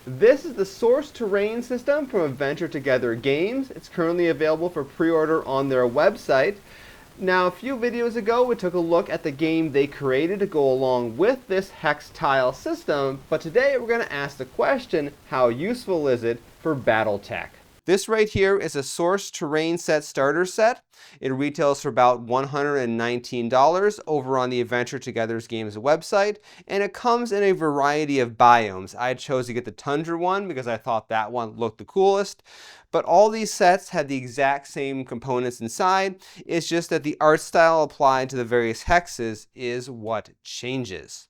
This is the Source Terrain system from Adventure Together Games. It's currently available for pre-order on their website. Now, a few videos ago, we took a look at the game they created to go along with this hex tile system, but today we're going to ask the question, how useful is it for Battletech? This right here is a Source Terrain Set starter set. It retails for about $119 over on the Adventure Together Games website, and it comes in a variety of biomes. I chose to get the Tundra one because I thought that one looked the coolest, but all these sets have the exact same components inside. It's just that the art style applied to the various hexes is what changes.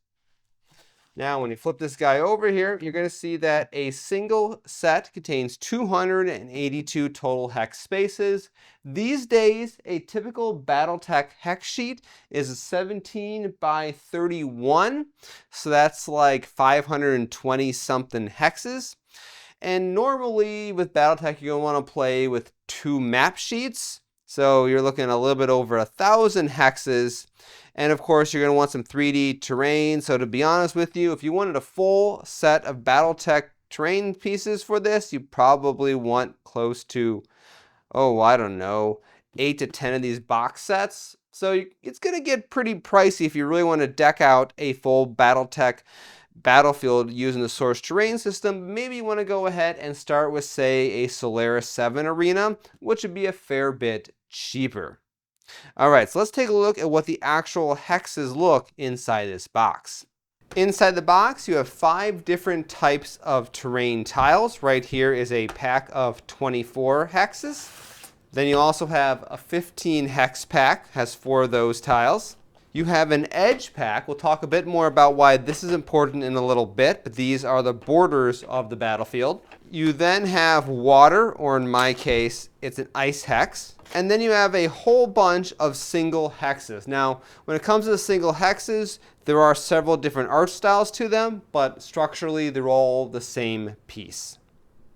Now, when you flip this guy over here, you're going to see that a single set contains 282 total hex spaces. These days, a typical Battletech hex sheet is a 17 by 31, so that's like 520 something hexes. And normally with Battletech, you're going to want to play with 2 map sheets. So you're looking at a little bit over 1,000 hexes. And of course, you're going to want some 3D terrain. So to be honest with you, if you wanted a full set of Battletech terrain pieces for this, you probably want close to, I don't know, 8 to 10 of these box sets. So it's going to get pretty pricey if you really want to deck out a full Battletech battlefield using the Source Terrain system. Maybe you want to go ahead and start with, say, a Solaris 7 arena, which would be a fair bit cheaper. All right, so let's take a look at what the actual hexes look inside this box. Inside the box, you have 5 different types of terrain tiles. Right here is a pack of 24 hexes. Then you also have a 15 hex pack, has 4 of those tiles. You have an edge pack. We'll talk a bit more about why this is important in a little bit, but these are the borders of the battlefield. You then have water, or in my case, it's an ice hex. And then you have a whole bunch of single hexes. Now, when it comes to the single hexes, there are several different art styles to them, but structurally, they're all the same piece.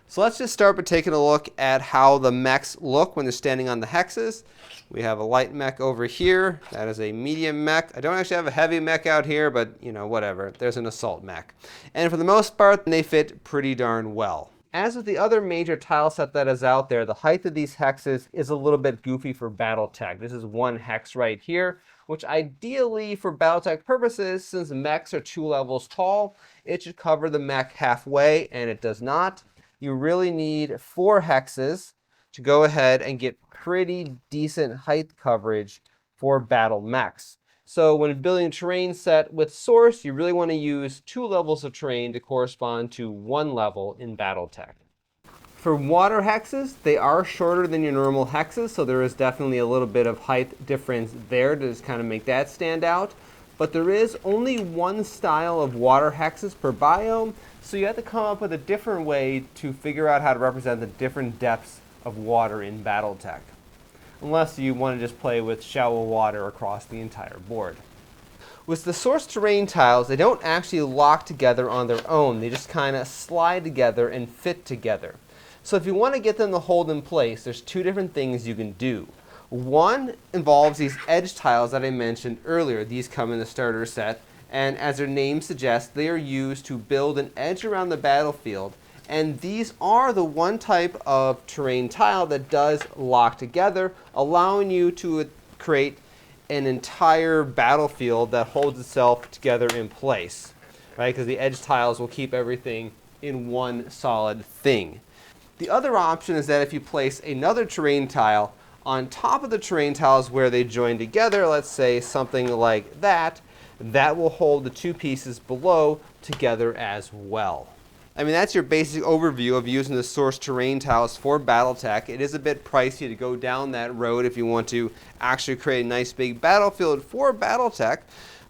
So let's just start by taking a look at how the mechs look when they're standing on the hexes. We have a light mech over here. That is a medium mech. I don't actually have a heavy mech out here, but whatever. There's an assault mech. And for the most part, they fit pretty darn well. As with the other major tile set that is out there, the height of these hexes is a little bit goofy for Battletech. This is 1 hex right here, which ideally for Battletech purposes, since mechs are 2 levels tall, it should cover the mech halfway, and it does not. You really need 4 hexes to go ahead and get pretty decent height coverage for battle mechs. So when building a terrain set with Source, you really want to use 2 levels of terrain to correspond to 1 level in Battletech. For water hexes, they are shorter than your normal hexes, so there is definitely a little bit of height difference there to just kind of make that stand out. But there is only 1 style of water hexes per biome, so you have to come up with a different way to figure out how to represent the different depths of water in Battletech. Unless you want to just play with shallow water across the entire board. With the Source Terrain tiles, they don't actually lock together on their own. They just kind of slide together and fit together. So if you want to get them to hold in place, there's 2 different things you can do. One involves these edge tiles that I mentioned earlier. These come in the starter set, and as their name suggests, they are used to build an edge around the battlefield. And these are the one type of terrain tile that does lock together, allowing you to create an entire battlefield that holds itself together in place, right? Because the edge tiles will keep everything in one solid thing. The other option is that if you place another terrain tile on top of the terrain tiles where they join together, let's say something like that, that will hold the 2 pieces below together as well. I mean, that's your basic overview of using the Source Terrain tiles for Battletech. It is a bit pricey to go down that road if you want to actually create a nice big battlefield for Battletech,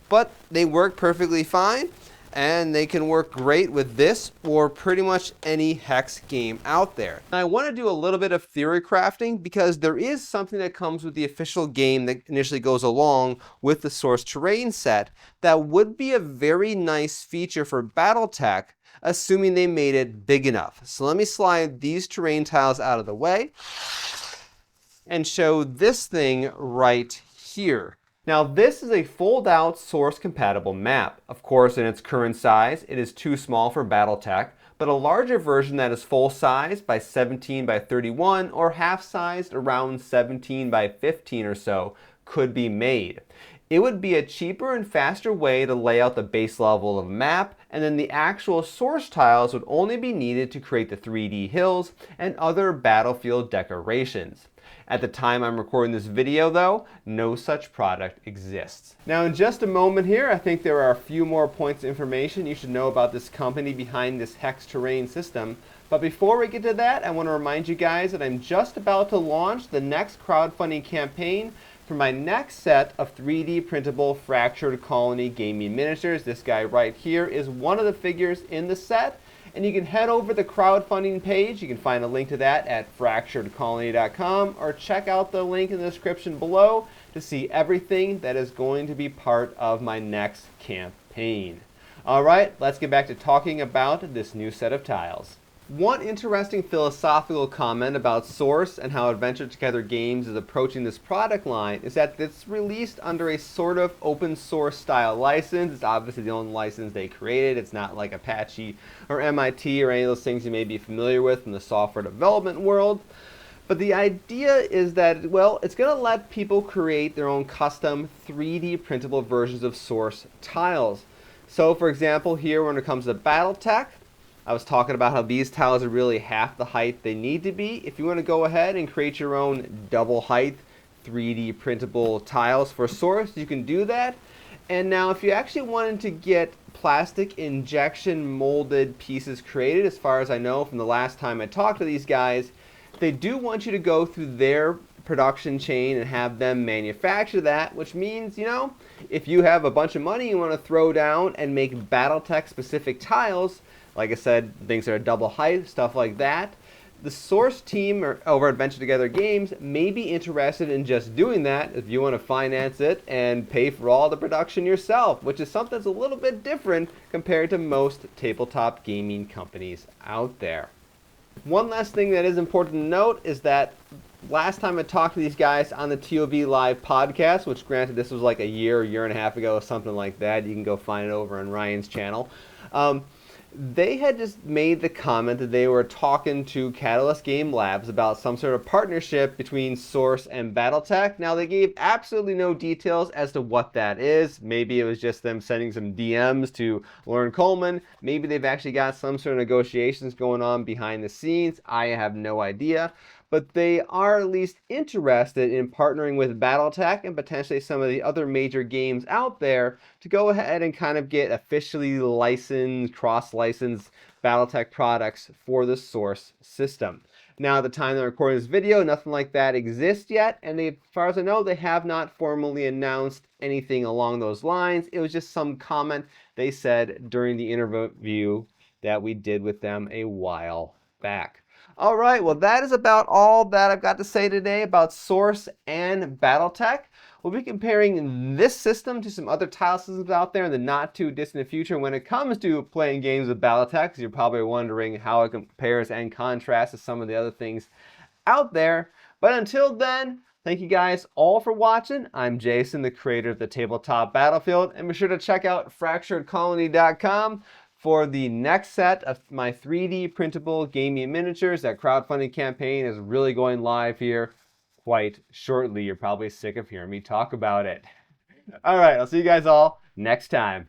but they work perfectly fine, and they can work great with this or pretty much any hex game out there. Now, I want to do a little bit of theory crafting because there is something that comes with the official game that initially goes along with the Source Terrain set that would be a very nice feature for Battletech, assuming they made it big enough. So let me slide these terrain tiles out of the way and show this thing right here. Now this is a fold-out Source compatible map. Of course, in its current size, it is too small for Battletech, but a larger version that is full size by 17 by 31 or half sized around 17 by 15 or so could be made. It would be a cheaper and faster way to lay out the base level of a map, and then the actual source tiles would only be needed to create the 3D hills and other battlefield decorations. At the time I'm recording this video though, no such product exists. Now in just a moment here, I think there are a few more points of information you should know about this company behind this Hexs terrain system. But before we get to that, I want to remind you guys that I'm just about to launch the next crowdfunding campaign for my next set of 3D printable Fractured Colony gaming miniatures. This guy right here is one of the figures in the set. And you can head over to the crowdfunding page. You can find a link to that at fracturedcolony.com, or check out the link in the description below to see everything that is going to be part of my next campaign. All right, let's get back to talking about this new set of tiles. One interesting philosophical comment about Source and how Adventure Together Games is approaching this product line is that it's released under a sort of open source style license. It's obviously the only license they created. It's not like Apache or MIT or any of those things you may be familiar with in the software development world. But the idea is that, well, it's going to let people create their own custom 3D printable versions of Source tiles. So for example, here when it comes to Battletech, I was talking about how these tiles are really half the height they need to be. If you want to go ahead and create your own double height 3D printable tiles for Source, you can do that. And now if you actually wanted to get plastic injection molded pieces created, as far as I know from the last time I talked to these guys, they do want you to go through their production chain and have them manufacture that, which means, you know, if you have a bunch of money you want to throw down and make Battletech specific tiles, like I said, things that are double height, stuff like that, the Source team over Adventure Together Games may be interested in just doing that if you want to finance it and pay for all the production yourself, which is something that's a little bit different compared to most tabletop gaming companies out there. One last thing that is important to note is that last time I talked to these guys on the TOV Live podcast, which granted this was like a year and a half ago, something like that. You can go find it over on Ryan's channel. They had just made the comment that they were talking to Catalyst Game Labs about some sort of partnership between Source and Battletech. Now, they gave absolutely no details as to what that is. Maybe it was just them sending some DMs to Lauren Coleman. Maybe they've actually got some sort of negotiations going on behind the scenes. I have no idea. But they are at least interested in partnering with Battletech and potentially some of the other major games out there to go ahead and kind of get officially licensed, cross-licensed Battletech products for the Source system. Now, at the time they're recording this video, nothing like that exists yet, and as far as I know, they have not formally announced anything along those lines. It was just some comment they said during the interview that we did with them a while back. All right, well, that is about all that I've got to say today about Source and Battletech. We'll be comparing this system to some other tile systems out there in the not too distant future when it comes to playing games with Battletech. You're probably wondering how it compares and contrasts to some of the other things out there. But until then, thank you guys all for watching. I'm Jason, the creator of the Tabletop Battlefield, and be sure to check out fracturedcolony.com for the next set of my 3D printable gaming miniatures. That crowdfunding campaign is really going live here quite shortly. You're probably sick of hearing me talk about it. All right, I'll see you guys all next time.